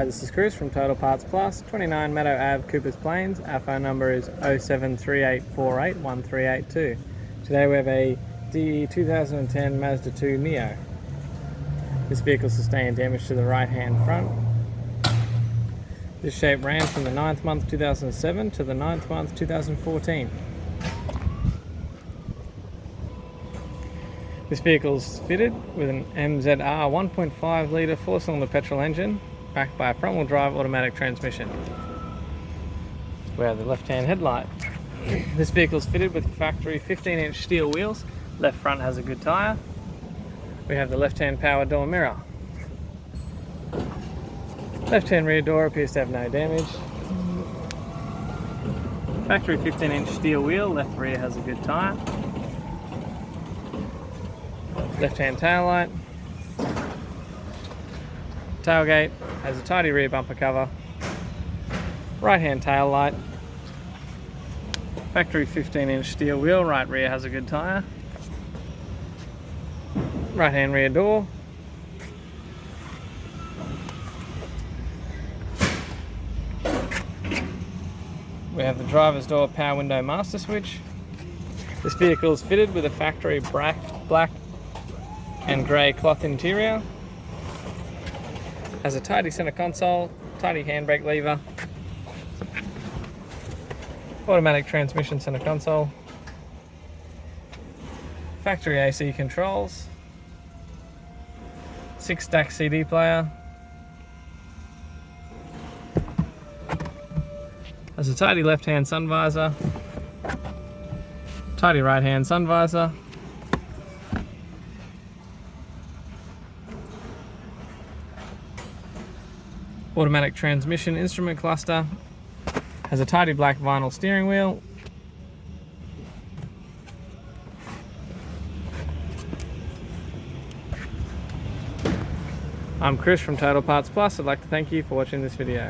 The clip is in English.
Hi, this is Chris from Total Parts Plus, 29 Meadow Ave, Coopers Plains. Our phone number is 0738481382. Today we have a 2010 Mazda 2 Neo. This vehicle sustained damage to the right hand front. This shape ran from the 9th month 2007 to the 9th month 2014. This vehicle is fitted with an MZR 1.5 litre 4-cylinder petrol engine backed by a front-wheel drive automatic transmission. We have the left-hand headlight. This vehicle is fitted with factory 15-inch steel wheels. Left front has a good tyre. We have the left-hand power door mirror. Left-hand rear door appears to have no damage. Factory 15-inch steel wheel. Left rear has a good tyre. Left-hand taillight. Tailgate has a tidy rear bumper cover. Right-hand tail light. Factory 15-inch steel wheel. Right rear has a good tyre. Right-hand rear door. We have the driver's door power window master switch. This vehicle is fitted with a factory black and grey cloth interior. Has a tidy center console, tidy handbrake lever, automatic transmission center console, factory AC controls, 6-stack CD player, has a tidy left-hand sun visor, tidy right-hand sun visor, automatic transmission instrument cluster, has a tidy black vinyl steering wheel, I'm Chris from Total Parts Plus. I'd like to thank you for watching this video.